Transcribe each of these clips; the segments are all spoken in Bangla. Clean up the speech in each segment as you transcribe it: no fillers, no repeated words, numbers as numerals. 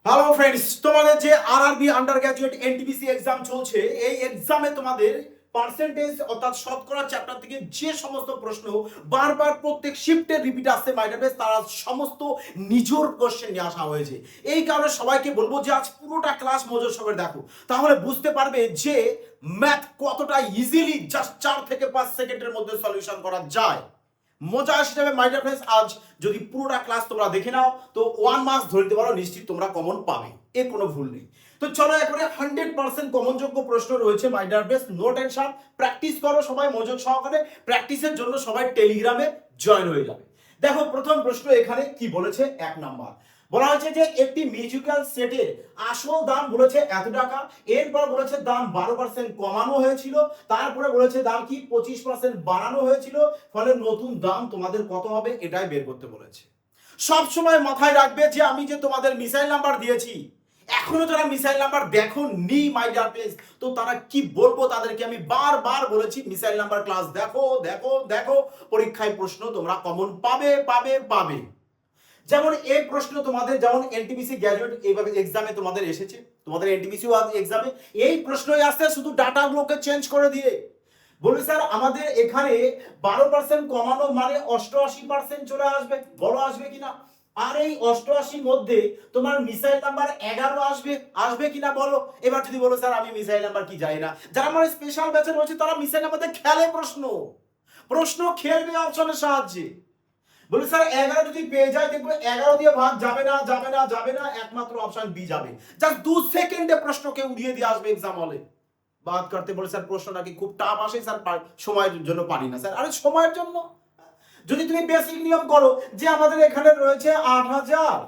হ্যালো ফ্রেন্ডস, তোমাদের যে RRB under graduate NTPC exam চলছে, এই এক্সামে তোমাদের পার্সেন্টেজ অর্থাৎ শতকরা চ্যাপ্টার থেকে যে সমস্ত প্রশ্ন বারবার প্রত্যেক শিফটে রিপিট আসছে মাইন্ডের, তারা সমস্ত নিজের কোশ্চেন নিয়ে আসা হয়েছে। এই কারণে সবাইকে বলবো যে আজ পুরোটা ক্লাস মনোযোগ সহকারে দেখো, তাহলে বুঝতে পারবে যে ম্যাথ কতটা ইজিলি জাস্ট 4 থেকে 5 সেকেন্ডের মধ্যে সলিউশন করা যায়। মজা আসে যাবে মাই ডিয়ার ফ্রেন্ডস। আজ যদি পুরোটা ক্লাস তোমরা দেখে নাও তো 1 মার্কস ধরতে পারো, নিশ্চিত তোমরা কমন পাবে, এর কোনো ভুল নেই। তো চলো একেবারে 100% কমনযোগ্য প্রশ্ন রয়েছে my dear friends. No tension, practice করো সবাই মনোযোগ সহকারে। প্র্যাকটিসের জন্য সবাই টেলিগ্রামে জয়েন হয়ে যাবে। দেখো প্রথম প্রশ্ন এখানে কি বলেছে, 1 নাম্বার বলা হয়েছে যে একটি মিউজিক্যাল সেটের আসল দাম বলেছে এত টাকা, এরপর বলেছে দাম 12% কমানো হয়েছিল, তারপরে বলেছে দাম কি 25% বাড়ানো হয়েছিল, ফলে নতুন দাম তোমাদের কত হবে এটাই বের করতে বলেছে। সব সময় মাথায় রাখবে যে আমি যে তোমাদের মিসাইল নাম্বার দিয়েছি, এখনো যারা মিসাইল নাম্বার দেখো নি মাই ডিয়ার ফ্রেন্ডস, তো তারা কি বলবো তাদেরকে আমি বারবার বলেছি মিসাইল নাম্বার ক্লাস দেখো দেখো দেখো, পরীক্ষায় প্রশ্ন তোমরা কমন পাবে পাবে পাবে। যেমন এই প্রশ্ন তোমাদের যেমন এনটিপিসি গ্র্যাজুয়েট এইভাবে এক্সামে তোমাদের এসেছে, তোমাদের এনটিপিসি এক্সামে এই প্রশ্নই আসছে, শুধু ডাটাগুলোকে চেঞ্জ করে দিয়ে বলবে স্যার আমাদের এখানে 12% কমানো মানে 88% চলে আসবে, বলো আসবে কিনা। আর এই 88 মধ্যে তোমার মিসাইল নাম্বার 11 আসবে, আসবে কিনা বলো। এবার যদি বলো স্যার আমি মিসাইল নাম্বার কি জানি না, যারা আমার স্পেশাল ব্যাচে রয়েছে তারা মিসাইল নাম্বার খেলে প্রশ্ন প্রশ্ন খেলবে অপশনের সাহায্যে। বলি স্যার 11 যদি পেয়ে যায় দেখবো 11 দিয়ে ভাগ যাবে না যাবে না যাবে না, একমাত্র অপশন বি যাবে। জাস্ট 2 সেকেন্ডে প্রশ্নকে উড়িয়ে দিয়ে আসবে এক্সাম হলে। বাদ করতে বলে স্যার প্রশ্ন নাকি খুব টাফ আসে স্যার, সময়ের জন্য পারি না স্যার। আরে সময়ের জন্য যদি তুমি বেসিক নিয়ম করো যে আমাদের এখানে রয়েছে 8,000,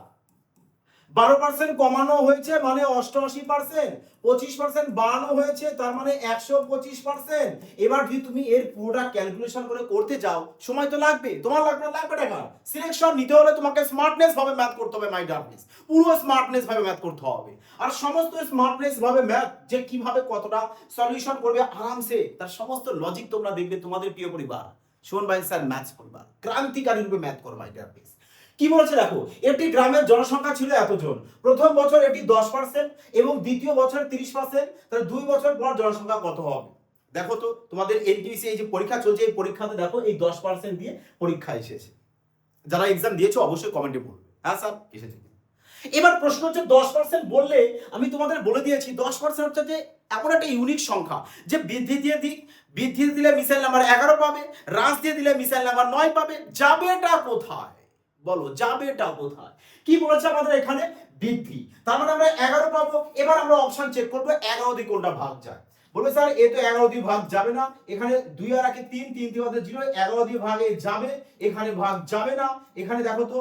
12% কমানো হয়েছে মানে 88%, 25% বাড়ানো হয়েছে তার মানে 125%। এবার যদি তুমি এর পুরোটা ক্যালকুলেশন করে করতে যাও সময় তো লাগবে, তোমার লাগবে টাকা। সিলেকশন নিতে হলে তোমাকে স্মার্টনেস ভাবে ম্যাথ করতে হবে মাই ডার্কনেস, পুরো স্মার্টনেস ভাবে ম্যাথ করতে হবে। আর সমস্ত স্মার্টনেস ভাবে ম্যাথ যে কিভাবে কতটা সলিউশন করবে আরামসে, তার সমস্ত লজিক তোমরা দেখবে তোমাদের প্রিয় পরিবার শোন ভাই স্যার ম্যাথস পরিবার ক্রান্তিকারী রূপে ম্যাথ করো মাই ডার্কনেস। কি বলছে দেখো, একটি গ্রামের জনসংখ্যা ছিল এতজন, প্রথম বছর এটি 10% এবং দ্বিতীয় বছর 30%, তাহলে 2 বছর পর জনসংখ্যা কত হবে। দেখো তো তোমাদের এনটিপিসি এই যে পরীক্ষা চলছে, এই পরীক্ষাতে দেখো এই 10% দিয়ে পরীক্ষা এসেছে। যারা এক্সাম দিয়েছো অবশ্যই কমেন্টে বলবে হ্যাঁ স্যার এসেছে। এবার প্রশ্ন হচ্ছে 10% বললে আমি তোমাদের বলে দিয়েছি 10% হচ্ছে যে এমন একটা ইউনিক সংখ্যা যে বৃদ্ধি দিয়ে দিক, বৃদ্ধি দিলে মিসাইল নাম্বার 11 পাবে, হ্রাস দিয়ে দিলে মিসাইল নাম্বার 9 পাবে, যাবেটা কোথায় বলো, যাবেটা কোথায়। কি বলেছে আমাদের এখানে বৃদ্ধি, তার মানে আমরা 11 পাবো। এবার আমরা অপশন চেক করবো 11 দিয়ে কোনটা ভাগ যায়। বলবে স্যার এ তো 11 দিয়ে ভাগ যাবে না, এখানে 2 আর 1 3, 3 দিয়ে 0, 11 দিয়ে ভাগে যাবে, এখানে ভাগ যাবে না। এখানে দেখো তো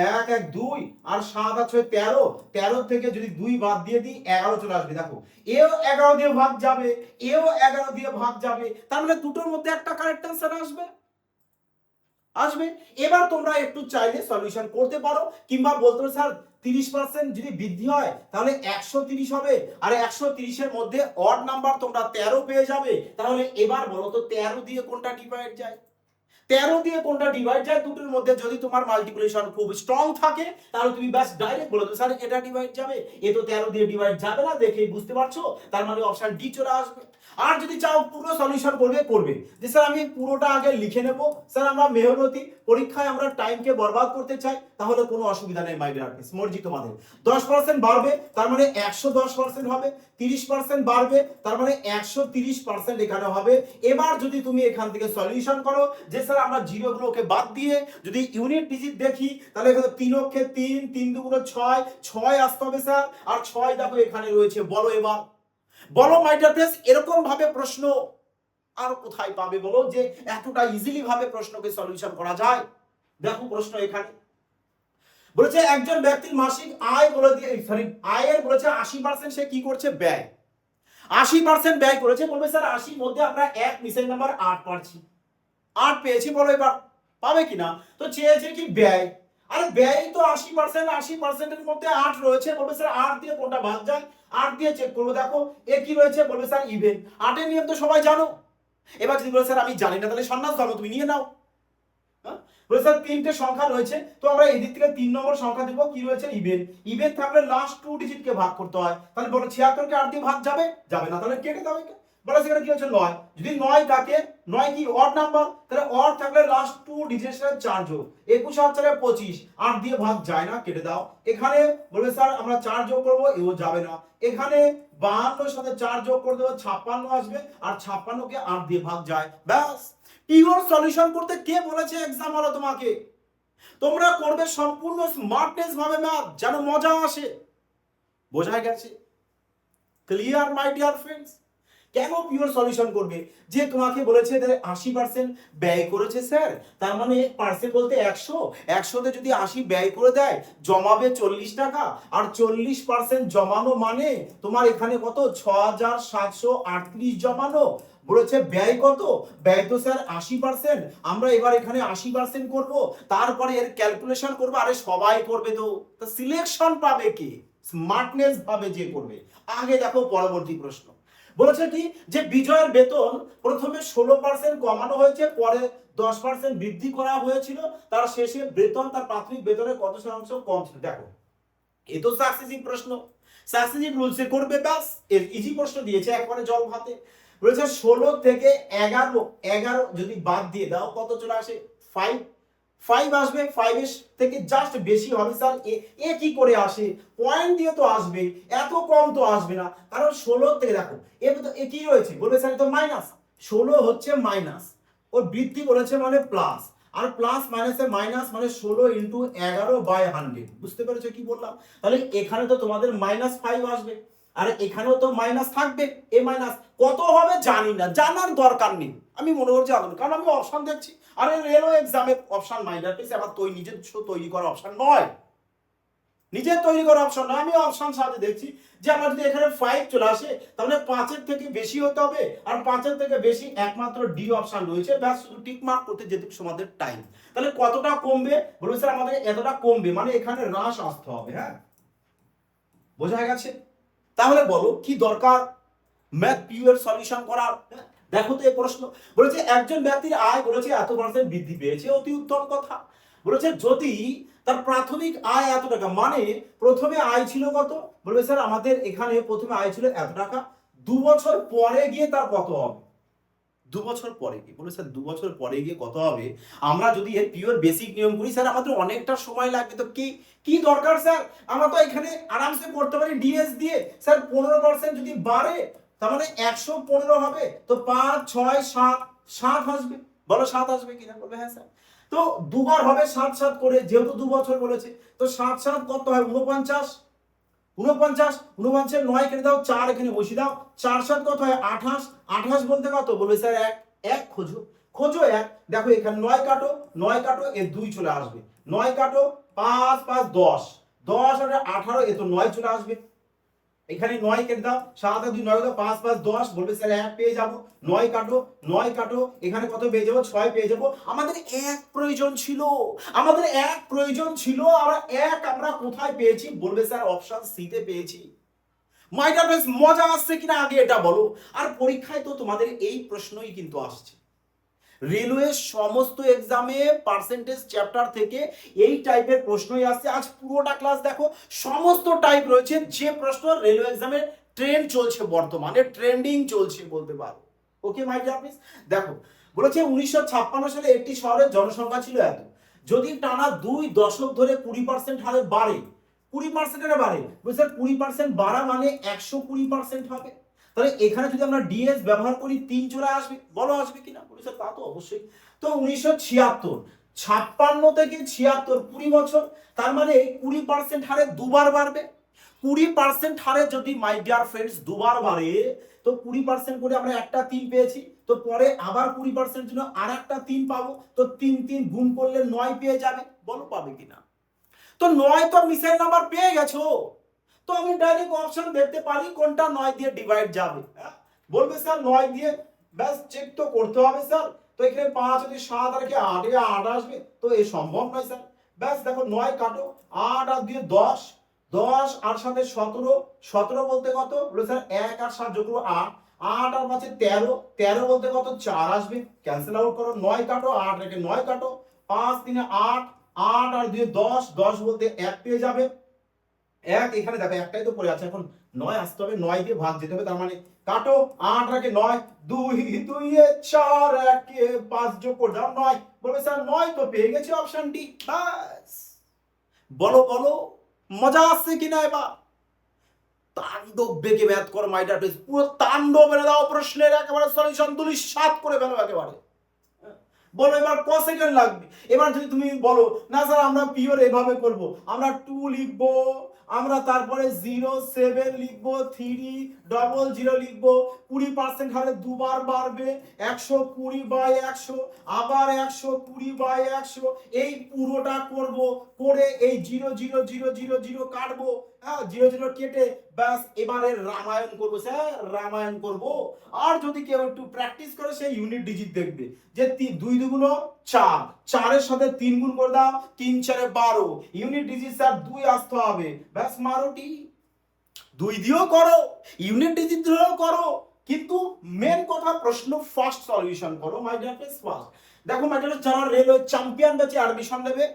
1 1 2 আর 7 আর 6 13, 13 থেকে যদি 2 বাদ দিয়ে দিই 11 চলে আসবে। দেখো এও 11 দিয়ে ভাগ যাবে, এও 11 দিয়ে ভাগ যাবে, তার মানে দুটোর মধ্যে একটা কারেক্ট অ্যান্সার আসবে আসবে। এবার তোমরা একটু চাইলে সলিউশন করতে পারো, কিংবা বলতে পারো স্যার 30% যদি বৃদ্ধি হয় তাহলে 130 হবে, আর 130 এর মধ্যে অড নাম্বার তোমরা 13 পেয়ে যাবে। তাহলে এবার বলো তো 13 দিয়ে কোনটা ডিভাইড যায়, 13 দিয়ে কোনটা ডিভাইড যায়। দুটোর মধ্যে যদি তোমার মাল্টিপ্লিকেশন খুব স্ট্রং থাকে তাহলে তুমি ব্যাস ডাইরেক্ট বলে দাও স্যার এটা ডিভাইড যাবে, এ তো 13 দিয়ে ডিভাইড যাবে না, দেখেই বুঝতে পারছো, তার মানে অপশন ডি চলে আসবে। আর যদি চাও পুরো সলিউশন করবে যে স্যার আমি পুরোটা আগে লিখে নেব, স্যার আমরা মেহনতি পরীক্ষায় আমরা টাইমকে বরবাদ করতে চাই, তাহলে কোনো অসুবিধা নেই মাই ডিয়ার ফ্রেন্ডস, মর্জি তোমাদের। 10% বাড়বে তার মানে 110% হবে, 30% বাড়বে তার মানে 130% এখানে হবে। এবার যদি তুমি এখান থেকে সলিউশন করো যে স্যার আমরা জিরোগুলোকে বাদ দিয়ে যদি ইউনিট ডিজিট দেখি, তাহলে এখানে 3 অক্ষে 3, 3 দুগুণে 6, 6 আসতে হবে স্যার, আর 6 দেখো এখানে রয়েছে। বলো এবার বলো মাই ডিয়ার ফ্রেন্ডস, এরকম ভাবে প্রশ্ন আর কোথায় পাবে বলো যে এতটা ইজিলি ভাবে প্রশ্নকে সলিউশন করা যায়। দেখো প্রশ্ন এখানে বলেছে একজন ব্যক্তির মাসিক আয় বলে দিয়ে সরি আয়ের বলেছে 80% সে কি করছে ব্যয়, 80% ব্যয় করেছে। বলবে স্যার 80 মধ্যে আমরা এক মিসাইল নাম্বার 8 পাচ্ছি, 8 পেয়েছি, বলো এবার পাবে কিনা। তো চেয়েছে কি ব্যয়, আরে ব্যয় তো 80%, 80% এর মধ্যে 8 রয়েছে। বলবে স্যার 8 দিয়ে কোনটা ভাগ যায়, 8 দিয়ে চেক করবো। দেখো এ কি রয়েছে, বলবে স্যার ইভেন, 8 নিয়ম তো সবাই জানো। এবার যদি বলে স্যার আমি জানি না, তাহলে সন্ন্যাস ধর্ম তুমি নিয়ে নাও। স্যার তিনটে সংখ্যা রয়েছে, তো আমরা এদিক থেকে 3 নম্বর সংখ্যা দেব, কি রয়েছে ইভেন। ইভেন থাকলে লাস্ট 2 ডিজিট কে ভাগ করতে হয়, তাহলে বলো 76 কে 8 দিয়ে ভাগ যাবে যাবে না, তাহলে কেটে দাও একে। বলো সেখানে কি হচ্ছে 9, যদি 9 থাকে 9 কি অড নাম্বার, তাহলে অড থাকলে লাস্ট 2 ডিজিটের সাথে 4 যোগ, 21 আর 4 25, 8 দিয়ে ভাগ যায় না, কেটে দাও। এখানে বলবে স্যার আমরা 4 যোগ করব, এও যাবে না। এখানে 52 এর সাথে 4 যোগ করে দেবো, 56 আসবে, আর 56 কে 8 দিয়ে ভাগ যায়, ব্যাস। পিওর সলিউশন করতে কে বলেছে এক্সাম হলো তোমাকে? তোমরা করবে সম্পূর্ণ স্মার্টনেস ভাবে ম্যাথ, যেন মজা আসে। বোঝা গেছে? ক্লিয়ার মাই ডিয়ার ফ্রেন্ডস? কেন পিওর সলিউশন করবে? যে তোমাকে বলেছে 80% ব্যয় করেছে স্যার, তার মানে পার্সেন্ট বলতে 100, 100তে যদি 80 ব্যয় করে দেয়, জমাবে 40 টাকা, আর 40% জমানো মানে তোমার এখানে কত 6738 জমানো। বলেছে ব্যয় কত? ব্যয় তো স্যার 80%, আমরা এবার এখানে 80% করব, তারপরে এর ক্যালকুলেশন করব। আরে সবাই করবে তো, সিলেকশন পাবে কি? স্মার্টনেস ভাবে যে করবে। আগে দেখো পরবর্তী প্রশ্ন বলেছে কি, যে বিজয়ের বেতন প্রথমে 16% কমানো হয়েছে, পরে 10% বৃদ্ধি করা হয়েছিল, তার শেষে বেতন তার প্রাথমিক বেতনের কত শতাংশ কম ছিল। দেখো এ তো সাকসেসিভ প্রশ্ন, সাকসেসিভ রুলসে করবে, ব্যাস। ইজি প্রশ্ন দিয়েছে একবারে জল ভাতে। বলেছে 16 থেকে 11 যদি বাদ দিয়ে দাও কত চলে আসে? 5 আসবে। 5 এর থেকে জাস্ট বেশি হবে স্যার, এ কি করে আসে? পয়েন্ট দিয়ে তো আসবে, এত কম তো আসবে না, কারণ 16 থেকে দেখো এ কি রয়েছে, বলবে স্যার তো মাইনাস। 16 হচ্ছে মাইনাস, ও বৃদ্ধি বলেছে মানে প্লাস, আর প্লাস মাইনাসে মাইনাস, মানে 16 ইন্টু 11/100। বুঝতে পেরেছো কি বললাম? তাহলে এখানে তো তোমাদের -5 আসবে, আর এখানেও তো মাইনাস থাকবে, এ মাইনাস কত হবে জানি না, জানার দরকার নেই। আমি মনে করছি আলাদা, কারণ আমি অপশন দেখছি। আর রেলওয়ে এক্সামে অপশন মাইন্ডার পিস আমার নিজের তৈরি করা অপশন নয়, নিজের তৈরি করা অপশন নয়। আমি অপশন সাথে দেখছি যে আমার যদি এখানে 5 চলে আসে, তাহলে 5 এর থেকে বেশি হতে হবে, আর 5 এর থেকে বেশি একমাত্র ডি অপশন রয়েছে, ব্যাস শুধু টিক মার্ক করতে যেতে আমাদের টাইম। তাহলে কতটা কমবে? বলুন স্যার আমাদের এতটা কমবে, মানে এখানে হ্রাস আসতে হবে। হ্যাঁ, বোঝা গেছে? তাহলে বলো কি দরকার ম্যাথ পিওর সলিউশন করার? দেখো তো এই প্রশ্ন বলেছে একজন ব্যক্তির আয় বলেছে এত % বৃদ্ধি পেয়েছে, অতি উত্তম কথা। বলেছে যদি তার প্রাথমিক আয় এত টাকা, মানে প্রথমে আয় ছিল কত? বলবে স্যার আমাদের এখানে প্রথমে আয় ছিল এত টাকা, 2 বছর পরে গিয়ে তার কত হবে? 2 বছর পরে গিয়ে, বলে স্যার 2 বছর পরে গিয়ে কত হবে? আমরা যদি এর পিওর বেসিক নিয়ম করি স্যার আমাদের অনেকটা সময় লাগবে, তো কি কি দরকার স্যার? আমরা তো এখানে আরামসে করতে পারি ডিএস দিয়ে। স্যার 15% যদি বাড়ে, তার মানে 115 হবে, তো 5 6 7 7 আসবে। বলো 7 আসবে কিনা? বলবে হ্যাঁ স্যার। তো দুবার হবে 7 7 করে, যেহেতু 2 বছর বলেছে, তো 7 7 কত হয়? 49। 49 49 9 কেটে দাও, 4 এখানে বসিয়ে দাও, 4 7 কত হয়? 28। 28 বলতে কত? বলবে স্যার 1 1 খোঁজো, খোঁজো 1। দেখো এখানে 9 কাটো, 9 কাটো, এ 2 চলে আসবে, 9 কাটো, 5 5 10, 10 আর 18, এ তো 9 চলে আসবে। এখানে 9 কেটে দাও, 7 আর 2 9 দাও, 5 5 10, বলবে স্যার 1 পেয়ে যাবো। 9 কাটো, 9 কাটো, এখানে কত পেয়ে যাবো? 6 পেয়ে যাবো। আমাদের 1 প্রয়োজন ছিল, আমাদের 1 প্রয়োজন ছিল, আমরা 1 আমরা কোথায় পেয়েছি? বলবে স্যার অপশন সি তে পেয়েছি। মাই ডিয়ার ফ্রেন্ডস, মজা আসছে কিনা আগে এটা বলো। আর পরীক্ষায় তো তোমাদের এই প্রশ্নই কিন্তু আসছে, রেলওয়ে সমস্ত এক্সামে পার্সেন্টেজ চ্যাপ্টার থেকে এই টাইপের প্রশ্নই আসছে। আজ পুরোটা ক্লাস দেখো, সমস্ত টাইপ রয়েছে, যে প্রশ্ন রেলওয়ে এক্সামে ট্রেন্ড চলছে, বর্তমানে ট্রেন্ডিং চলছে বলতে পারো। ওকে মাই ডিয়ার ফ্রেন্ডস, দেখো বলেছে 1956 সালে একটি শহরের জনসংখ্যা ছিল এত, যদি টানা 2 দশক ধরে 20% হারে বাড়ে, 20% হারে বাড়ে, বুঝছেন 20% বাড়া মানে 120% হবে। তাহলে এখানে যদি আমরা ডিএস ব্যবহার করি 3 চলে আসবে, বলো আসবে কিনা? বলেছে তা তো অবশ্যই। তো 1976, 56 থেকে 76, 20 বছর, তার মানে 20% হারে দুবার বাড়বে। 20% হারে যদি মাই ডিয়ার ফ্রেন্ডস দুবার বাড়ে, তো 20% করে আমরা একটা 3 পেয়েছি, তো পরে আবার 20% জন্য আর একটা 3 পাবো, তো 3 3 গুণ করলে 9 পেয়ে যাবে। বলো পাবে কিনা? তো 9 তো মিসের নাম্বার পেয়ে গেছো, তো আমি ডাইরেক্ট অপশন দেখতে পারি কোনটা 9 দিয়ে ডিভাইড যাবে। বলবে স্যার 9 দিয়ে, ব্যাস চেক তো করতে হবে স্যার। তো এখানে 5 যদি 7 আর কি 8 এ 8 আসবে, তো এ সম্ভব নয় স্যার। ব্যাস দেখো 9 কাটো, 8 আর দিয়ে 10, 10 আর সাথে 17, 17 বলতে কত? বলে স্যার 1 আর 7 যোগ করব 8, 8 আর 5 13, 13 বলতে কত? 4 আসবে, ক্যান্সেল আউট করো। 9 কাটো, 8 রেখে 9 কাটো, 5 3 8, 8 আর 2 10, 10 বলতে 1 পেয়ে যাবে। 1 এখানে দেখো একটাই তো পড়ে আছে, এখন 9 আসতে হবে, 9 দিয়ে ভাগ যেতে হবে, তার মানে কাটো 8 আর 9, 2 2 এ 4 1 এ 5 যোগ করে দাও 9। বলবে স্যার 9 তো পেয়ে গেছি অপশন ডি। বাস বলো বলো, মজা আসছে কিনা এবার? তাণ্ডব বেগে ম্যাথ কর মাইডার টেস্ট, পুরো তাণ্ডব এনে দাও প্রশ্নের, একেবারে সলিউশন তুলি 7 করে ফেলো একেবারে। বলো এবার ক সেকেন্ড লাগবে? এবার যদি তুমি বলো না স্যার আমরা পিওর এভাবে করব, আমরা 2 লিখবো, আমরা তারপরে 07 লিখবো, 300 লিখবো, 20% হারে দুবার বাড়বে, 120/100, আবার 120/100, এই পুরোটা করব, করে এই 0 কাটবো, হ্যাঁ 0 কেটে ব্যাস এবারে রামায়ণ করবো স্যার, রামায়ণ করব। আর যদি কেউ একটু প্র্যাকটিস করে সেই ইউনিট ডিজিট দেখবে যে 2 2 4, 4 এর সাথে 3 গুণ করে দাও, 3 4 12, ইউনিট ডিজিট স্যার 2 আসতে হবে, ব্যাস মারোটি। 2 দিয়েও করো, ইউনিট ডিজিট দিয়েও করো, কিন্তু মেন কথা প্রশ্ন ফার্স্ট সলিউশন করো মাই ডিয়ার ফ্রেন্ডস ফার্স্ট। দেখো মাই ডিয়ার, যারা রেলওয়ে চ্যাম্পিয়ন ব্যাচে অ্যাডমিশন নেবে,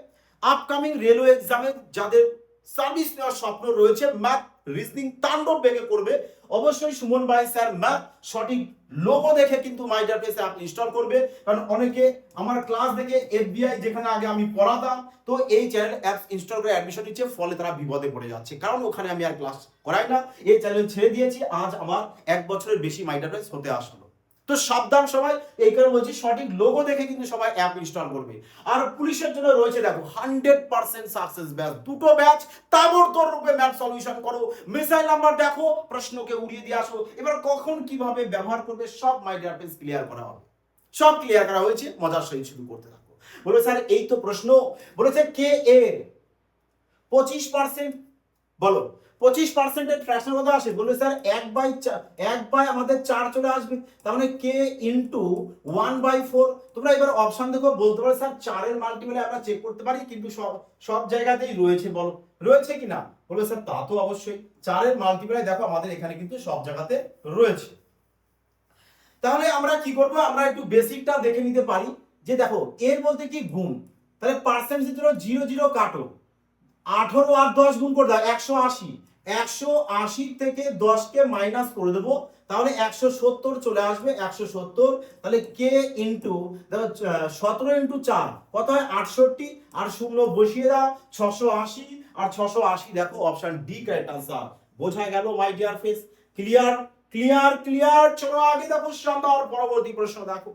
আপকামিং রেলওয়ে এক্সামে যাদের সার্ভিস নেওয়ার স্বপ্ন রয়েছে, ম্যাথ রিজনিং তাণ্ডব বেগে করবে, অবশ্যই সুমন ভাই স্যার ম্যাথ সঠিক লোগো দেখে কিন্তু মাই ডিয়ার ফ্রেন্ডস অ্যাপ ইনস্টল করবে। কারণ অনেকে আমার ক্লাস দেখে এফবিআই যেখানে আগে আমি পড়াতাম, তো এই চ্যানেল অ্যাপস ইনস্টল করে অ্যাডমিশন নিচ্ছে, ফলে তারা বিপদে পড়ে যাচ্ছে, কারণ ওখানে আমি আর ক্লাস করাই না, এই চ্যানেল ছেড়ে দিয়েছি। আজ আমার 1 বছরের বেশি মাই ডিয়ার ফ্রেন্ডস হতে আসলো। তো সাবধান সবাই, এই কারণে বলছি সঠিক লোগো দেখে কিন্তু সবাই অ্যাপ ইনস্টল করবে। আর পুলিশের জন্য রয়েছে দেখো 100% সাকসেস ব্যাচ, দুটো ব্যাচ, তাবড়তোড় রূপে ম্যাথ সলিউশন করো, মিসাইল নাম্বার দেখো, প্রশ্নকে উড়িয়ে দিয়ে আসো, এবার কখন কিভাবে ব্যবহার করবে সব মাই ডিয়ার ফ্রেন্ডস ক্লিয়ার করা হবে, সব ক্লিয়ার করা হয়েছে, মজার সহিত শুরু করতে থাকো। বলে স্যার এই তো প্রশ্ন বলেছে কে এর 25%, বলো 25% এর ফ্র্যাকশন কত আসে? বলবে স্যার 1/4 আমাদের 4 চলে আসবে, তার মানে k ইনটু 1/4। তোমরা এবার অপশন দেখো, বলতে পারো স্যার 4 এর মাল্টিপ্লাই আমরা চেক করতে পারি, কিন্তু সব জায়গাতেই রয়েছে, বলো রয়েছে কিনা? বলবে স্যার তা তো অবশ্যই, 4 এর মাল্টিপ্লাই দেখো আমাদের এখানে কিন্তু সব জায়গাতে রয়েছে। তাহলে আমরা কি করব, আমরা একটু বেসিকটা দেখে নিতে পারি যে দেখো এর বলতে কি গুণ, তাহলে পার্সেন্টেজ জন্য 0 কাটো, 18 আর 10 গুণ করে দাও 180, 180 থেকে 10 কে মাইনাস করে দেবো, তাহলে 170 চলে আসবে, 170। তাহলে কে ইনটু দেখো 17 ইনটু 4 কত হয় 68, আর শূন্য বসিয়ে দাও 680, আর 680 দেখো অপশন ডি কারেক্ট आंसर। বোঝা গেল মাই dear friends? Clear clear clear. চলো আগে দেখো শানদার পরবর্তী প্রশ্ন দেখো,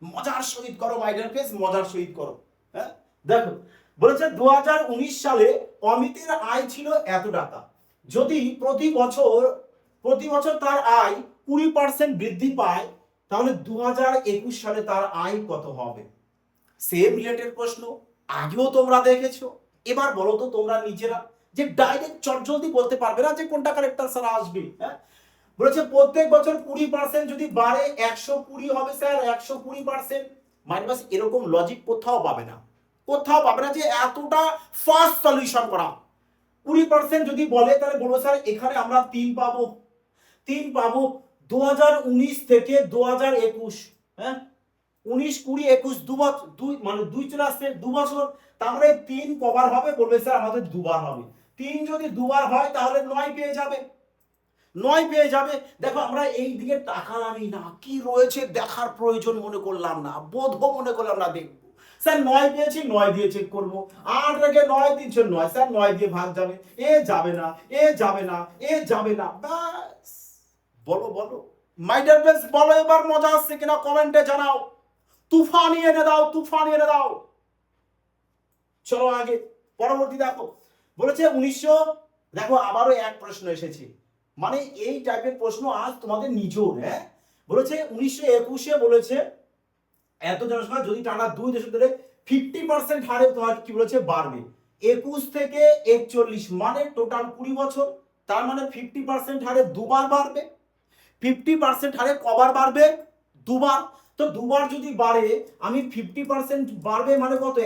মজার সহিত করো মাই ডিয়ার ফ্রেন্ডস, মজার সহিত করো। হ্যাঁ দেখো বলেছে 2019 সালে অমিতের আয় ছিল এত টাকা, যদি প্রতি বছর তার আয় 20% বৃদ্ধি পায়, তাহলে 2021 সালে তার আয় কত হবে? সেম রিলেটেড প্রশ্ন, আগেও তোমরা দেখেছো, এবার বলো তো তোমরা নিজেরা, যে ডাইরেক্ট চটজলদি বলতে পারবে না যে কোনটা কারেক্ট আনসার আসবে। হ্যাঁ বলেছে প্রত্যেক বছর 20% যদি বাড়ে 120 হবে স্যার, 120%। মাইনাস এরকম লজিক কোথাও পাবে না, কোথাও পাবে না যে এতটা ফাস্ট সলিউশন করা। 20% যদি বলে তাহলে বলবো স্যার এখানে আমরা 3 পাবো 2019 থেকে 2021। হ্যাঁ 19 20 21 দুই মানে 2 চলে আসছে 2 বছর, তাহলে 3 কভার হবে, বলবে স্যার আমাদের দুবার হবে। 3 যদি দুবার হয় তাহলে 9 পেয়ে যাবে, 9 পেয়ে যাবে। দেখো আমরা এই দিকে তাকালামই না, কি রয়েছে দেখার প্রয়োজন মনে করলাম না, বোধও মনে করলাম না, দেখবো স্যার 9 পেয়েছি, 9 দিয়ে চেক করবো, 8 রেখে 9 3 9 স্যার 9 দিয়ে ভাগ যাবে, এ যাবে না, এ যাবে না, এ যাবে না, ব্যাস। বলো বলো মাই ডিয়ার ফ্রেন্ডস, বলো এবার মজা আসছে কিনা কমেন্টে জানাও, তুফানি এনে দাও, তুফানি এনে দাও। চলো আগে পরবর্তী দেখো, বলেছে 1900, দেখো আবারও এক প্রশ্ন এসেছে, মানে এই টাইপের প্রশ্ন আজ তোমাদের নিজেও। হ্যাঁ বলেছে 1921 বলেছে এত জনসংখ্যা যদি টানা 2 দশক ধরে 50% হারে তোমার কি বলেছে বাড়বে, 21 থেকে 41 মানে টোটাল 20 বছর, তার মানে 50% হারে দুবার বাড়বে। 50% হারে কবার বাড়বে? দুবার। তো দুবার যদি বাড়ে, আমি 50% বাড়বে মানে কত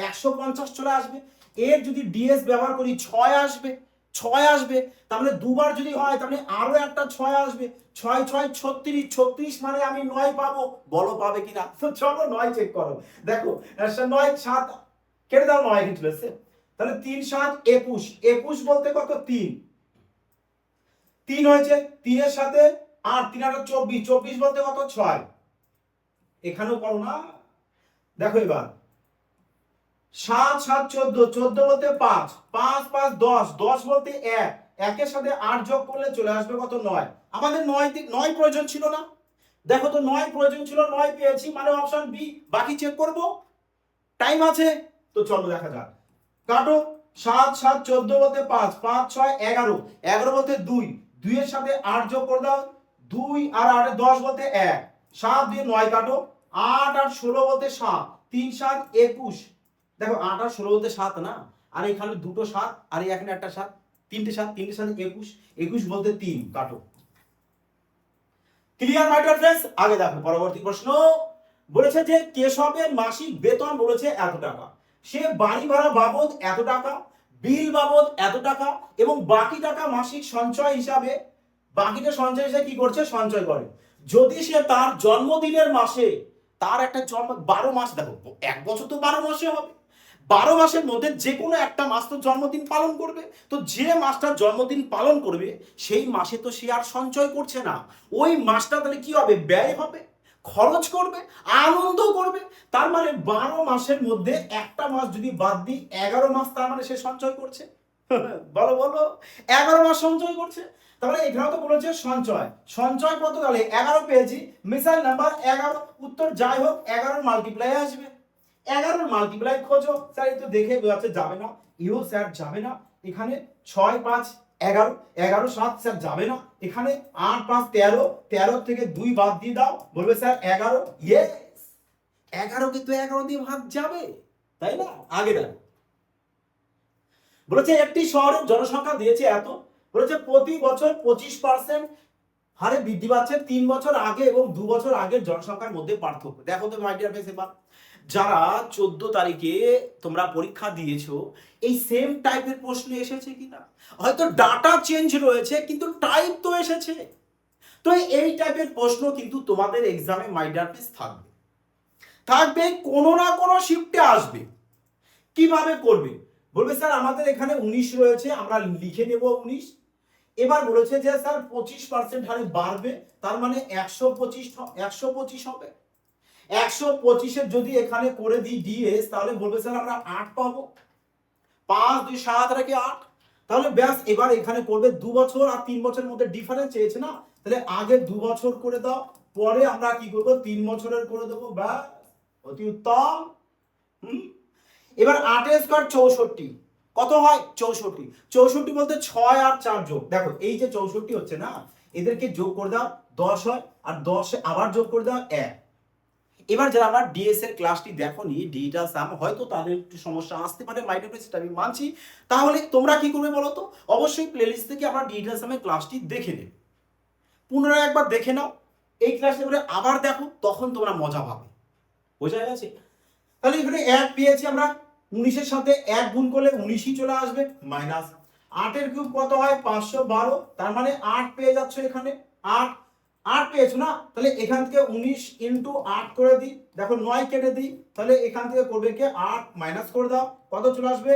150 চলে আসবে, এর যদি ডিএস ব্যবহার করি 6 আসবে, ছয় আসবে, তার মানে দুবার যদি হয় তার মানে আরো একটা ছয় আসবে, ছয় ছয় 36, 36 মানে আমি 9 পাবো, বলো পাবে কিনা? তো চলো 9 চেক করো, দেখো 9 7 কেটে দাও, 9 কিন্তু চলে, তাহলে 3 7 21, 21 বলতে কত? 3, 3 হয়েছে, 3 এর সাথে 8, 3 8 24, 24 বলতে কত? 6, এখানেও পারো না। দেখো এবার 7 7 14, 14 বলতে 5, 5 5 10, 10 বলতে 1, একের সাথে 8 যোগ করলে চলে আসবে কত? 9। আমাদের 9 প্রয়োজন ছিল না, দেখো তো 9 প্রয়োজন ছিল, 9 পেয়েছি, মানে অপশন বি। বাকি চেক করব, টাইম আছে, তো চলো দেখা যাক। কাটো, 7 7 14 বলতে 5, 5 6 11, 11 বলতে 2, 2 এর সাথে 8 যোগ করে দাও, 2 আর 8 10 বলতে 1, 7 দিয়ে 9 কাটো, 8 আর 16 বলতে 7, 3 7 21, দেখো 8 আর 16 বলতে 7 না, আর এখানে দুটো 7 আর এখানে একটা 7, তিনটে 7, তিনটে 7 21, 21 বলতে 3, কাটো। ক্লিয়ার মাই ডিয়ার ফ্রেন্ডস? আগে দেখো পরবর্তী প্রশ্ন, বলেছে যে কেশবের মাসিক বেতন বলেছে এত টাকা, সে বাড়ি ভাড়া বাবদ এত টাকা, বিল বাবদ এত টাকা, এবং বাকি টাকা মাসিক সঞ্চয় হিসাবে, বাকিটা সঞ্চয় হিসাবে কি করছে? সঞ্চয় করে। যদি সে তার জন্মদিনের মাসে, তার একটা জন্ম 12 মাস, দেখো এক বছর তো 12 মাসে হবে, 12 মাসের মধ্যে যে কোনো একটা মাস তো জন্মদিন পালন করবে, তো যে মাসটা জন্মদিন পালন করবে সেই মাসে তো সে আর সঞ্চয় করছে না, ওই মাসটা তাহলে কি হবে? ব্যয় হবে, খরচ করবে, আনন্দ করবে। তার মানে 12 মাসের মধ্যে একটা মাস যদি বাদ দিই, 11 মাস তার মানে সে সঞ্চয় করছে। বলো বলো, 11 মাস সঞ্চয় করছে। তাহলে এখানে তো বলেছে সঞ্চয়, সঞ্চয় কত? তাহলে 11 পেয়েছি, মিসাইল নাম্বার 11, উত্তর যাই হোক 11 মাল্টিপ্লাই আসবে, 11 মাল্টিপ্লাই খোঁজো। স্যার এই তো দেখে বোঝাচ্ছে যাবে না, ইউ স্যার যাবে না, এখানে 6 5 11, 11 7 স্যার যাবে না, এখানে 8 5 13, 13 থেকে 2 বাদ দিয়ে দাও, বলবে স্যার 11, ইয়েস 11 কিন্তু 11 দিয়ে ভাগ যাবে, তাই না? আগে দেখো, বলেছে একটি শহরের জনসংখ্যা দিয়েছে এত, বলেছে প্রতি বছর 25% হারে বৃদ্ধি পাচ্ছে 3 বছর আগে এবং 2 বছর আগের জনসংখ্যার মধ্যে পার্থক্য। দেখো তো মাই ডিয়ার ফ্রেন্ডস, এবার যারা 14 তারিখে তোমরা পরীক্ষা দিয়েছো, এই সেম টাইপের প্রশ্ন এসেছে কিনা? হয়তো ডাটা চেঞ্জ রয়েছে কিন্তু টাইপ তো এসেছে। তো এই টাইপের প্রশ্ন কিন্তু তোমাদের এক্সামে মাই ডিয়ার ফ্রেন্ডস থাকবে, থাকবে কোনো না কোনো শিফটে আসবে। কিভাবে করবে? বলবে স্যার আমাদের এখানে 19 রয়েছে, আমরা লিখে নেব 19। এবার বলেছে যে স্যার 25% হারে বাড়বে, তার মানে 125 হবে। 125 যদি এখানে করে দিই ডিএস, তাহলে বলবে স্যার আমরা 8 পাবো, 5 2 7 রেখে 8, তাহলে ব্যাস এবার এখানে করবে 2 বছর আর 3 বছরের মধ্যে ডিফারেন্স চেয়েছে না, তাহলে আগে 2 বছর করে দাও, পরে আমরা কি করব 3 বছরের করে দেবো, ব্যাস অতি উত্তম। এবার 8 এর স্কয়ার 64, কত হয়? 64, 64 বলতে 6 আর 4 যোগ, দেখো এই যে 64 হচ্ছে না, এদেরকে যোগ করে দাও 10 হয়, আর 10 আবার যোগ করে দাও 1। এবার যারা আমরা ডিএস এর ক্লাসটি দেখোনি, ডিজিটাল সাম, হয়তো তাদের একটু সমস্যা আসতে পারে, মাইন্ড সেটা আমি মানছি। তাহলে তোমরা কি করবে বলো তো? অবশ্যই প্লেলিস্ট থেকে আমরা ডিজিটাল সামের ক্লাসটি দেখে নেবে, পুনরায় একবার দেখে নাও, এই ক্লাসে করে আবার দেখো, তখন তোমরা মজা পাবে। বোঝা গেছে? তাহলে এখানে 1 পেয়েছি আমরা, 19 এর সাথে 1 গুণ করলে 19ই চলে আসবে, মাইনাস 8 এর কিউব কত হয়? 512, তার মানে 8 পেয়ে যাচ্ছে এখানে, 8 8 পেয়েছো না, তাহলে এখান থেকে 19 ইনটু 8 করে দিই, দেখো 9 কেটে দিই, তাহলে এখান থেকে করবে কি 8 মাইনাস করে দাও, কত চলে আসবে?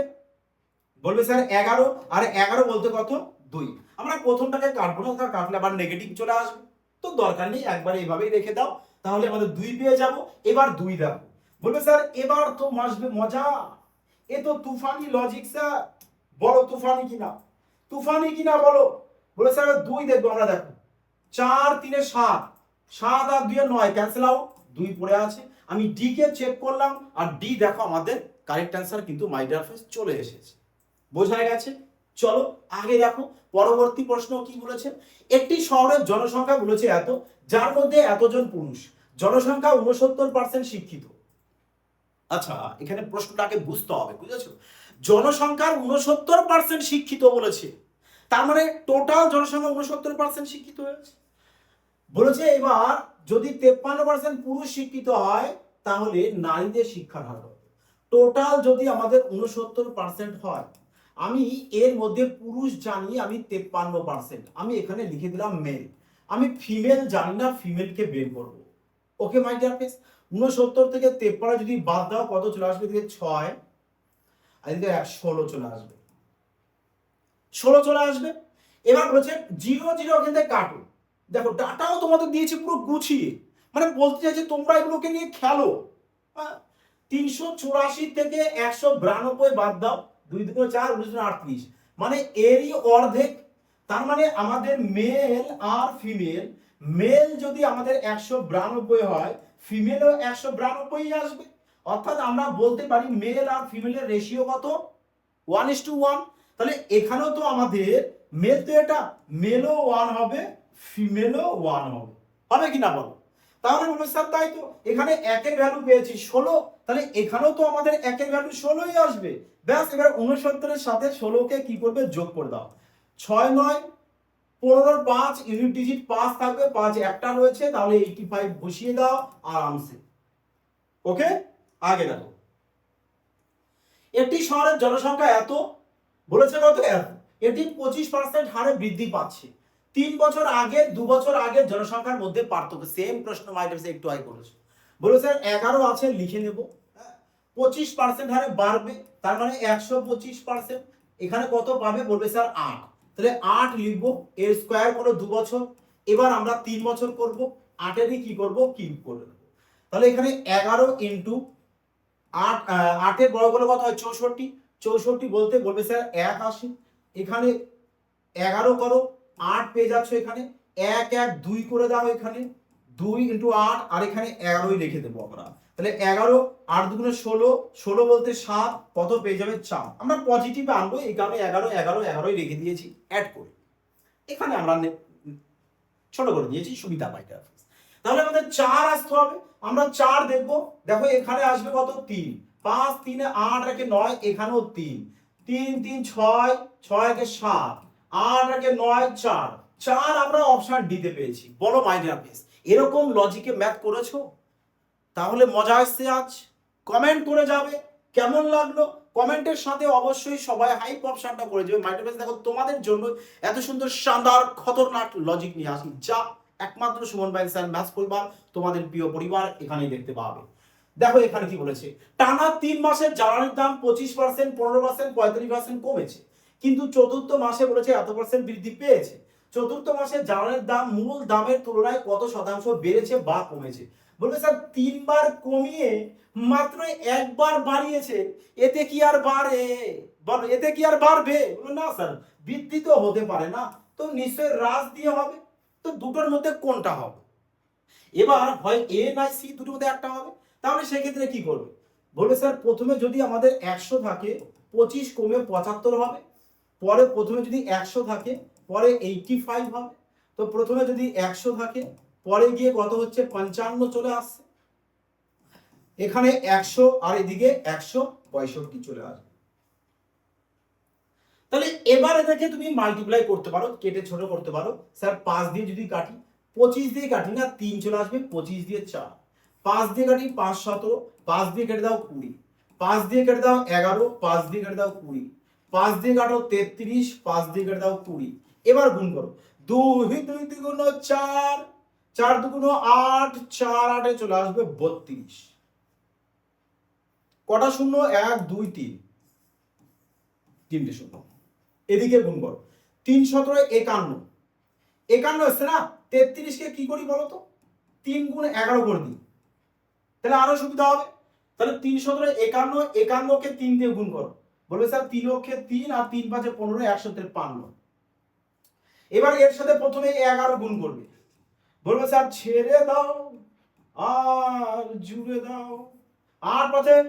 বলবে স্যার 11, আর 11 বলতে কত? 2। আমরা প্রথমটাকে কাটবো না, তার কাটলে আবার নেগেটিভ চলে আসবে, তো দরকার নেই, একবার এইভাবেই রেখে দাও, তাহলে আমাদের 2 পেয়ে যাব। এবার 2 দেখো, বলবে স্যার এবার তো আসবে মজা, এ তো তুফানি লজিক স্যার, বলো তুফানি কিনা, তুফানি কিনা বলো। বলে স্যার 2 দেখবো আমরা, দেখো 4 3 7, 7 আর 2 9, ক্যান্সেল আউট, 2 পড়ে আছে। আমি ডি কে চেক করলাম, আর ডি দেখো আমাদের কারেক্ট অ্যান্সার কিন্তু মাই ডিয়ার ফ্রেন্ডস চলে এসেছে। বোঝা গেছে? চলো আগে দেখো পরবর্তী প্রশ্ন কি বলেছে। একটি শহরের জনসংখ্যা বলেছে এত, যার মধ্যে এতজন পুরুষ, জনসংখ্যা 69% শিক্ষিত। আচ্ছা এখানে প্রশ্নটাকে বুঝতে হবে, বুঝেছো? জনসংখ্যার 69% শিক্ষিত বলেছে, তার মানে টোটাল জনসংখ্যা 69% শিক্ষিত হয়েছে। বলেছে এবার যদি 53% পুরুষ শিক্ষিত হয়, তাহলে নারীদের শিক্ষার হার কত? টোটাল যদি আমাদের 69% হয়, আমি এর মধ্যে পুরুষ জানি আমি 53%, আমি এখানে লিখে দিলাম মেল। আমি ফিমেল জানি না, ফিমেলকে বের করব। ওকে মাই ডিয়ার ফ্রেন্ডস, 69 থেকে 53 যদি বাদ দাও কত চলে আসবে? এদিকে 6 আর এদিকে 16 চলে আসবে, 16 চলে আসবে। এবার বলেছে 0 0 ওখান থেকে কাটো। দেখো ডাটাও তোমাদের দিয়েছে পুরো গুছিয়ে, মানে বলতে চাইছে তোমরা এগুলোকে নিয়ে খেলো। 384 থেকে 192 বাদ দাও, 2 2 4 19 38, মানে এরই অর্ধেক। তার মানে আমাদের মেল আর ফিমেল, মেল যদি আমাদের 192 হয়, ফিমেলও 192 আসবে। অর্থাৎ আমরা বলতে পারি মেল আর ফিমেলের রেশিও কত? 1:1। তাহলে এখানেও তো আমাদের মেল, তো এটা মেলও 1 হবে, ফিমেলও 1 হবে, হবে কি না বলো? তাহলে বলবে স্যার তাই তো, এখানে একের ভ্যালু পেয়েছি 16, তাহলে এখানেও তো আমাদের একের ভ্যালু 16ই আসবে। ব্যাস, এবার 69 সাথে 16কে কি করবে? যোগ করে দাও। 6 9 15 5 ইউনিট ডিজিট 5 থাকবে, 5 একটা রয়েছে, তাহলে 85 বসিয়ে দাও আরামসে। ওকে, আগে দেখো। একটি শহরের জনসংখ্যা এত, বলেছে কত? এত। এটি 25% হারে বৃদ্ধি পাচ্ছে। 3 বছর আগে 2 বছর আগের জনসংখ্যার মধ্যে পার্থক্য। সেম প্রশ্ন মাইটার্স একটু আগে করেছে। বলে স্যার 11 আছে, লিখে নেব। 25% হারে বাড়বে, তার মানে 125%। এখানে কত পাবে? বলবে স্যার 8, তাহলে 8 লিখবো। এর স্কয়ার করো 2 বছর, এবার আমরা 3 বছর করব, 8এরই কি করব? কিউব করে দেব। তাহলে এখানে 11 ইন্টু 8, 8-এর বড় করে কত হয়? 64। 64 বলতে বলবে স্যার 1 আসে, এখানে 11 করো, 8 পেয়ে যাচ্ছ, এখানে 1 1 2 করে দাও, এখানে 2 ইন্টু 8, আর এখানে 11ই লিখে দেবো আমরা। তাহলে 11 8 দুগুণে 16, 16 বলতে 7, কত পেয়ে যাবে? 4। আমরা পজিটিভে আনবো, এই কারণে 11 11 11ই লিখে দিয়েছি অ্যাড করে। এখানে আমরা ছোট করে দিয়েছি, সুবিধা পাইতে। তাহলে আমাদের 4 আসতে হবে, আমরা 4 দেখবো। দেখো এখানে আসবে কত? 3, 5 3 8 রেখে 9, এখানেও 3 3 3 6 6 রেখে 7 8 রেখে 9 4 4 আমরা অপশন ডিতে পেয়েছি। বলো মাই ডিয়ার ফ্রেন্ডস, এরকম লজিকে ম্যাথ করেছো? তাহলে মজা আসছে আজ? কমেন্ট করে যাবে কেমন লাগলো। কমেন্টের সাথে অবশ্যই সবাই হাইপ অপশনটা করে যাবে। মাই ডিয়ার ফ্রেন্ডস, দেখো তোমাদের জন্য এত সুন্দর শানদার খতরনাক লজিক নিয়ে আসি, যা একমাত্র সুমন ভাই স্যার ম্যাথস পরিবার, তোমাদের প্রিয় পরিবার এখানেই দেখতে পাবে। দেখো এখানে কি বলেছে? টানা 3 মাসের জ্বালানির দাম 25%, 15%, 35% কমেছে, কিন্তু চতুর্থ মাসে বলেছে এত পার্সেন্ট বৃদ্ধি পেয়েছে। চতুর্থ মাসে জ্বালানির দাম মূল দামের তুলনায় কত শতাংশ বেড়েছে বা কমেছে? বলবে স্যার 3 বার কমিয়ে মাত্র 1 বার বাড়িয়েছে, এতে কি আর বাড়ে? বলো এতে কি আর বাড়বে? বলো না স্যার, বৃদ্ধি তো হতে পারে না, তো নিশ্চয়ই হ্রাস দিয়ে হবে। তো দুটোর মধ্যে কোনটা হবে? এবার হয় এ নাই সি, দুটোর মধ্যে একটা হবে। তাহলে সেক্ষেত্রে কি করবে? বলবে স্যার প্রথমে যদি আমাদের 100 থাকে, 25 কমে 75 হবে। পরে প্রথমে যদি 100 থাকে, পরে 85 হবে। তো প্রথমে যদি 100 থাকে, পরে গিয়ে কত হচ্ছে? 55 চলে আসছে। এখানে 100 আর এদিকে 165 চলে আসবে। তাহলে এবার এটাকে তুমি মাল্টিপ্লাই করতে পারো, কেটে ছোট করতে পারো। স্যার 5 দিয়ে যদি কাটি, 25 দিয়ে কাটি না, 3 চলে আসবে, 25 দিয়ে 4, 5 দিয়ে কাটি 5 17, 5 দিয়ে কেটে দাও 20, 5 দিয়ে কেটে দাও 11, 5 দিয়ে কেটে দাও 20, 5 দিয়ে কাটো 33, 5 দিয়ে কেটে দাও 20। এবার গুণ করো, 2 2 দুগুণ 4, 4 দুগুণ 8, 4 8 চলে আসবে 32। কটা শূন্য? 1 2 3, তিনটে শূন্য। এদিকে গুণ করো, 3 17 51, 51 আসছে না? 33কে কি করি বলো তো? 3 গুণ 11 করে দিই, তাহলে আরো সুবিধা হবে। তাহলে 3 17 51, 51কে 3 দিয়ে গুণ করো। বলবে স্যার 3 অক্ষে 3 আর 3 5 15, 153। এবার এর সাথে প্রথমে 11 গুণ করবে। বলবে স্যার ছেড়ে দাও আর জুড়ে দাও, 8 5,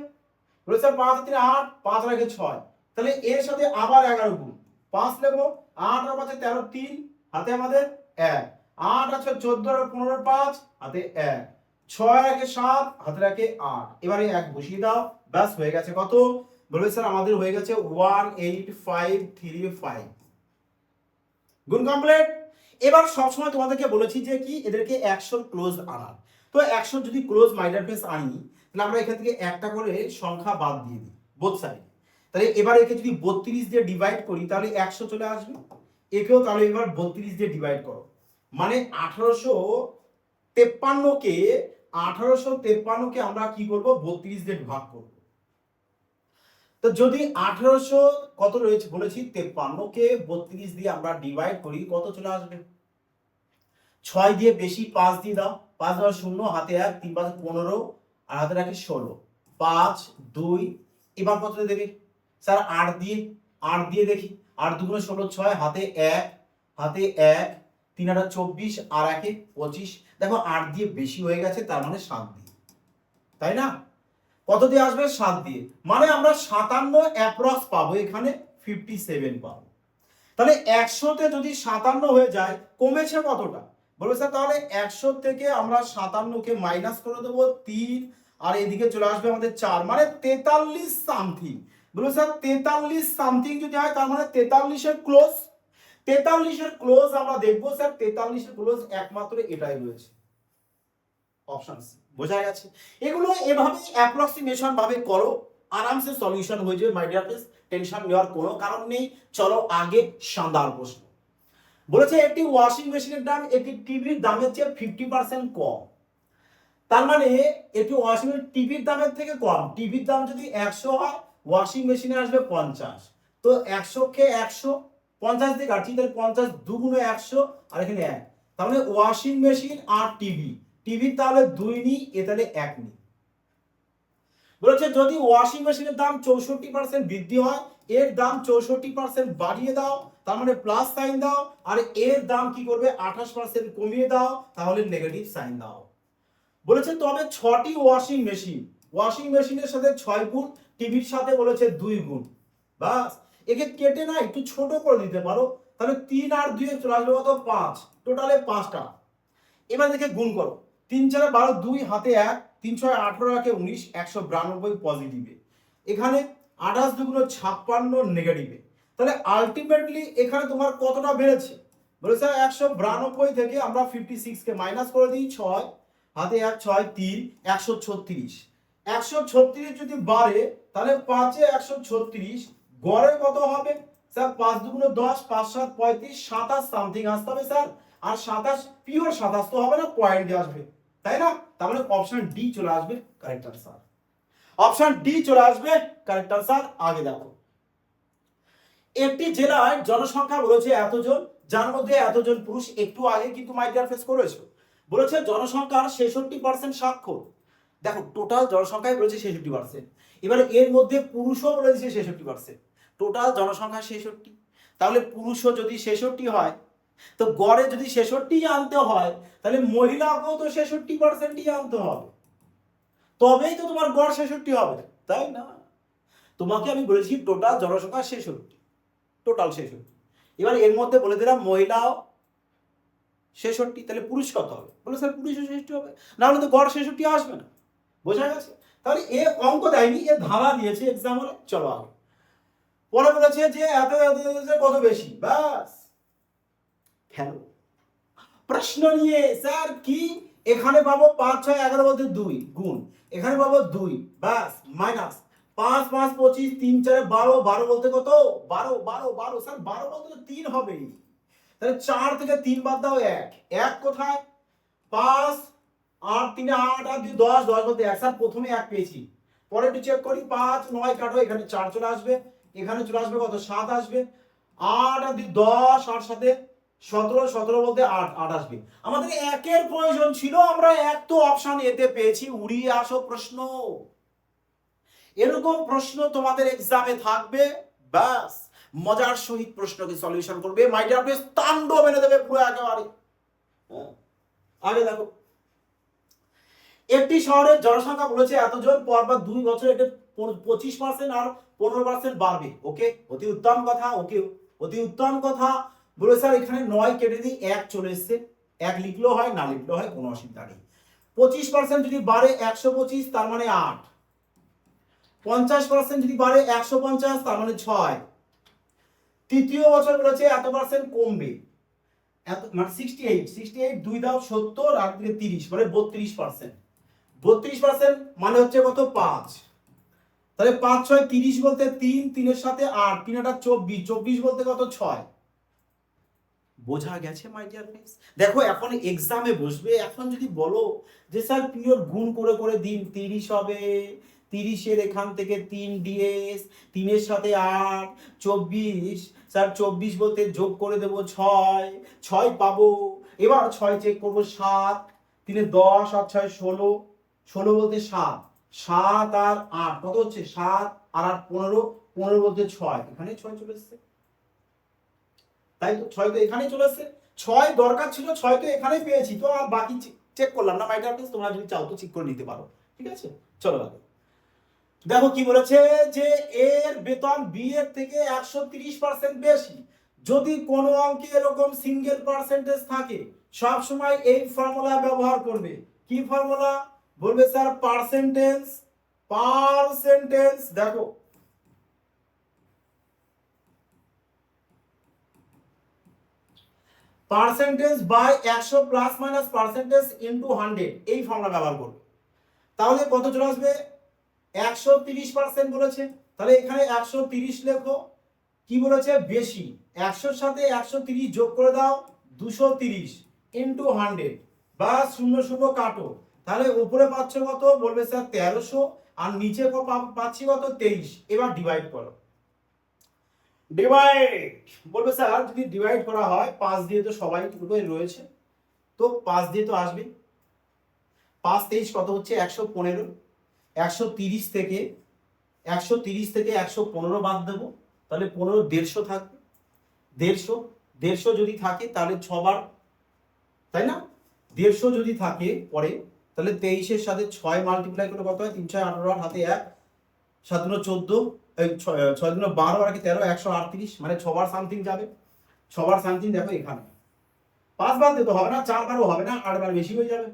বলবে স্যার 5 3 8, 5 রেখে 6, তাহলে এর সাথে আবার 11 গুণ, 5 নেবো, 8 আর 5 13, 3 হাতে আমাদের 1, 8 আছে 14 আর 15 5 হাতে 1, 6 রাখে 7 হাতে রাখে 8। এবারে 1 বসিয়ে দাও, ব্যাস হয়ে গেছে। কত? বলবে স্যার আমাদের হয়ে গেছে 18535। গুণ কমপ্লিট। এবার সবসময় তোমাদেরকে বলেছি যে কি, এদেরকে 100 ক্লোজ আনার। তো 100 যদি ক্লোজ মাইনার প্লেস আনি, তাহলে আমরা এখান থেকে একটা করে সংখ্যা বাদ দিয়ে দিই বোথ সাইড। তাহলে এবার একে যদি 32 দিয়ে ডিভাইড করি তাহলে 100 চলে আসবে। একেও তাহলে এবার 32 দিয়ে ডিভাইড করো, মানে 1853কে আমরা কি করব, 32 দিয়ে ভাগ করব। তো যদি 1800 কত রয়েছে বলেছি, 53কে 32 দিয়ে আমরা ডিভাইড করি, কত চলে আসবে? 6 দিয়ে বেশি 5 দিয়ে দাও, 5 বার 0, হাতে 1, 3 5 15, আর হাতে রাখি 16, 5 2, এবার কত দেবে স্যার? 8 দিয়ে দেখি, 8 2 16, 6, হাতে 1, 3 8 24, আর 1 25। দেখো 8 দিয়ে বেশি হয়ে গেছে, তার মানে 7 দিয়ে, তাই না? কত দিয়ে আসবে? 7 দিয়ে, মানে আমরা 57 অ্যাপ্রক্স পাবো, এখানে 57 পাবো। তাহলে 100তে যদি 57 হয়ে যায়, কমেছে কতটা বলবো স্যার? তাহলে 100 থেকে আমরা 57কে মাইনাস করে দেবো 3, আর এদিকে চলে আসবে আমাদের 4, মানে 43 সামথিং। বলবো স্যার 43 সামথিং যদি হয়, তার মানে 43 এর ক্লোজ। 43 এর ক্লোজ আমরা দেখবো স্যার, 43 এর ক্লোজ একমাত্র এটাই রয়েছে, অপশন সি। বোঝা গেছে? এগুলো এভাবে অ্যাপ্রক্সিমেশন ভাবে করো, আরামসে সলিউশন হয়ে যাবে মাই ডিয়ার ফ্রেন্ডস, টেনশন নেওয়ার কোনো কারণ নেই। চলো আগে শানদার প্রশ্ন। বলেছে একটি ওয়াশিং মেশিনের দাম একটি টিভির দামের চেয়ে 50% কম। তার মানে একটি ওয়াশিং মেশিন টিভির দামের থেকে কম। টিভির দাম যদি 100 হয়, ওয়াশিং মেশিনে আসবে 50। তো 100কে 100 50 দিয়ে কাটছি, তাহলে 50 2 × 100, আর এখানে 1, তার মানে ওয়াশিং মেশিন আর টিভির তাহলে 2 নিই, এ তাহলে 1 নিই। বলেছে যদি ওয়াশিং মেশিনের দাম 64% বৃদ্ধি হয়, এর দাম 64% বাড়িয়ে দাও, তার মানে প্লাস সাইন দাও, আর এর দাম কি করবে 28% কমিয়ে দাও, তাহলে নেগেটিভ সাইন দাও। বলেছে তবে 6টি ওয়াশিং মেশিনের সাথে 6 গুণ, টিভির সাথে বলেছে 2 গুণ। বাস, একে কেটে না একটু ছোট করে দিতে পারো, তাহলে 3 আর 2 চলে আসবে কত? 5, টোটালে 5টা। এবার দেখে গুণ করো, 3 4 12, 2 হাতে 1, 3 6 18, 1 19, 192 পজিটিভে, এখানে 28 2 × 56 নেগেটিভে। তাহলে আলটিমেটলি এখানে তোমার কতটা বেড়েছে? বলেছে 192 থেকে আমরা 56 কে মাইনাস করে দিই, 6 হাতে 1 6 3, 136। 136 যদি বাড়ে, তাহলে 5 এ 136 গড়ে কত হবে স্যার? 5 2 × 10, 5 7 35, 27 সামথিং আসতে হবে স্যার। আর 27 পিওর 27 তো হবে না, পয়েন্ট দিয়ে আসবে, তাই না? তার মানে অপশন ডি চলে আসবে কারেক্ট আনসার। অপশন ডি চলে আসবে কারেক্ট আনসার। আগে দেখো, একটি জেলার জনসংখ্যা বলেছে এতজন, যার মধ্যে এতজন পুরুষ। একটু আগে কিন্তু মাই ডিয়ার ফেস করেছো, বলেছে জনসংখ্যার 66% সাক্ষর। দেখো টোটাল জনসংখ্যায় বলেছে 66%, এবার এর মধ্যে পুরুষও বলেছে 66%, টোটাল জনসংখ্যা 66। তাহলে পুরুষও যদি 66 হয়, তো গড়ে যদি 66 আনতে হয়, তাহলে মহিলাকেও তো 66%ই আনতে হবে, তবেই তো তোমার গড় 66 হবে, তাই না? তোমাকে আমি বলেছি টোটাল জনসংখ্যা 66, টোটাল 66। এবার এর মধ্যে বলে দিলাম মহিলাও 66, তাহলে পুরুষ কত হবে? বলে স্যার পুরুষও 66 হবে, না হলে তো গড় 66 আসবে না। বোঝা গেছে? তাহলে এ অঙ্ক দেয়নি, এ ধারা দিয়েছে এক্সাম হলে। চলো আগে, পরে বলেছে যে এত কত বেশি, ব্যাস খেলো প্রশ্ন নিয়ে। স্যার কি এখানে পাবো 5 6 11 বলতে 2 গুণ, এখানে পাবো 2, ব্যাস মাইনাস 5 5 25, 3 4 12, 12 বলতে কত? 12 12 12, স্যার 12 বলতে তো 3 হবে, তাহলে 4 থেকে 3 বাদ দাও, 1 কোথায়? 5 8 3 8 আর 2 10, 10 বলতে 1, স্যার প্রথমে 1 পেয়েছি, পরে একটু চেক করি, 5 9 কাটো, এখানে 4 চলে আসবে, এখানে চলে আসবে কত? 7 আসবে, 8 আর 2 10, 8 সাথে 17, 17 বলতে 8 8 আসবে। আমাদের 1-এর প্রয়োজন ছিল, আমরা 1 তো অপশন এতে পেয়েছি। উড়িয়ে আসো প্রশ্ন, এরকম প্রশ্ন তোমাদের এক্সামে থাকবে, ব্যাস মজার সহিত প্রশ্নকে সলিউশন করবে মাই ডিয়ার ফ্রেন্ডস, তাণ্ডব এনে দেবে পুরো একেবারে। আগে দেখো, একটি শহরের জনসংখ্যা বলেছে এতজন, পরপর 2 বছর এটা 25% আর 15% বাড়বে। ওকে, অতি উত্তম কথা, ওকে অতি উত্তম কথা। বলে স্যার এখানে 9 কেটে দিই, 1 চলে এসছে, 1 লিখলেও হয়, না লিখলেও হয়, কোনো অসুবিধা নেই। 25% যদি বাড়ে 125, তার মানে 8। 50% যদি বাড়ে 150, তার মানে 6। তৃতীয় বছর বলেছে এত পার্সেন্ট কমবে, এত মানে 68 2 দাও 70, আর 30 মানে 32%। 32% মানে হচ্ছে কত? 5। তাহলে 5 6 30 বলতে 3, 3-এর সাথে 8, 3 8 24, 24 বলতে কত 6। বোঝা গেছে মাই ডিয়ার ফ্রেন্ডস? দেখো এখন এক্সামে বসবে, এখন যদি বলো যে স্যার পিরিয়ড গুণ করে করে দিন, 30 হবে, 30-এর এখান থেকে 3 ডিএস, 3-এর সাথে 8, 24, স্যার 24 বলতে যোগ করে দেবো 6, 6 পাবো, এবার 6 চেক করবো 7, 3 10 আর 6 16, 16 বলতে 7, 7 আর 8 কত হচ্ছে 7 আর 8 15, 15 বলতে 6, এখানে 6 চলে এসছে, তাই তো 6 তো এখানেই চলে এসছে, 6 দরকার ছিল, 6 তো এখানেই পেয়েছি, তো আর বাকি চেক করলাম না মাই ডিয়ার ফ্রেন্ডস, তোমরা যদি চাও তো চেক করে নিতে পারো, ঠিক আছে। চলো আগে দেখো কি বলেছে যে এর বেতন বি এর থেকে 130% বেশি, যদি কোনো অঙ্কে এরকম সিঙ্গেল পার্সেন্টেজ থাকে সব সময় এই ফর্মুলা ব্যবহার করবে। কি ফর্মুলা? বলবে স্যার পার্সেন্টেজ, পার্সেন্টেজ দেখো percentage by 100 plus minus percentage into 100, এই ফর্মুলা ব্যবহার করবে। তাহলে কত চলে আসবে? 130% বলেছে, তাহলে এখানে 130 লেখো। কি বলেছে? বেশি, 100-র সাথে 130 যোগ করে দাও, 230 ইনটু 100 বা 0 0 কাটো, তাহলে উপরে পাচ্ছ কত? বলবে স্যার 1300, আর নিচে পাচ্ছি কত? 23। এবার ডিভাইড করো, ডিভাইড, বলবে স্যার যদি ডিভাইড করা হয় 5 দিয়ে তো সবাই রয়েছে, তো 5 দিয়ে তো আসবে, 5 23 কত হচ্ছে? 115, 130 থেকে 115 বাদ দেবো, তাহলে 15 150 থাকবে, 150 যদি থাকে তাহলে 6 বার, তাই না? 150 যদি থাকে পরে, তাহলে 23-এর সাথে 6 মাল্টিপ্লাই করলে কত হয়? 3 6 18, আর হাতে 1, 7 2 14, 6 2 12 আর 13, 138, মানে 6 বার সামথিং যাবে, 6 বার সামথিং। দেখো এখানে 5 বার দিতে হবে না, 4 বারও হবে না, 8 বার বেশি হয়ে যাবে,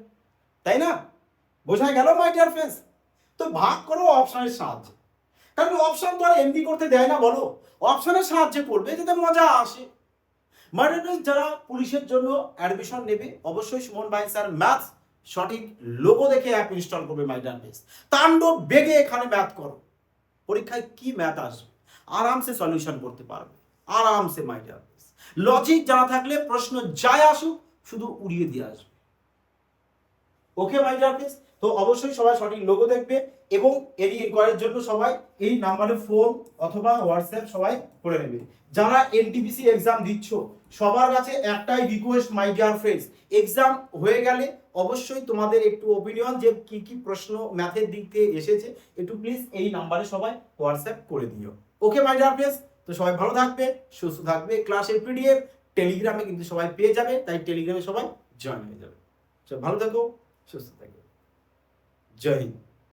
তাই না? বোঝা গেল মাই ডিয়ার ফ্রেন্ডস? তো ভাগ করো অপশনের সাহায্যে, কারণ অপশন তো আর এমনি করতে দেয় না, বলো অপশনের সাহায্যে করবে যাতে মজা আসে। মাই ডিয়ার ফ্রেন্ডস, যারা পুলিশের জন্য অ্যাডমিশন নেবে অবশ্যই সুমন ভাই স্যার ম্যাথস সঠিক লোগো দেখে অ্যাপ ইনস্টল করবে মাই ডিয়ার ফ্রেন্ডস। তাণ্ডব বেগে এখানে ম্যাথ করো, পরীক্ষায় কি ম্যাথ আসবে আরামসে সলিউশন করতে পারবে, আরামসে মাই ডিয়ার ফ্রেন্ডস। লজিক জানা থাকলে প্রশ্ন যায় আসুক শুধু উড়িয়ে দিয়ে আসবে। ওকে মাই ডিয়ার ফ্রেন্ডস, তো অবশ্যই সবাই সঠিক লোগো দেখবে, এবং এরই ইনকোয়ারির জন্য সবাই এই নাম্বারে ফোন অথবা হোয়াটসঅ্যাপ সবাই করে নেবে। যারা এনটিপিসি এক্সাম দিচ্ছ সবার কাছে একটাই রিকোয়েস্ট মাই ডিয়ার ফ্রেন্ডস, এক্সাম হয়ে গেলে অবশ্যই তোমাদের একটু ওপিনিয়ন যে কি কি প্রশ্ন ম্যাথের দিক থেকে এসেছে একটু প্লিজ এই নাম্বারে সবাই হোয়াটসঅ্যাপ করে দিও। ওকে মাই ডিয়ার ফ্রেন্ডস, তো সবাই ভালো থাকবে, সুস্থ থাকবে। ক্লাসের পিডিএফ টেলিগ্রামে কিন্তু সবাই পেয়ে যাবে, তাই টেলিগ্রামে সবাই জয়েন হয়ে যাবে। ভালো থাকো, সুস্থ থাকো, জয় হিন্দ।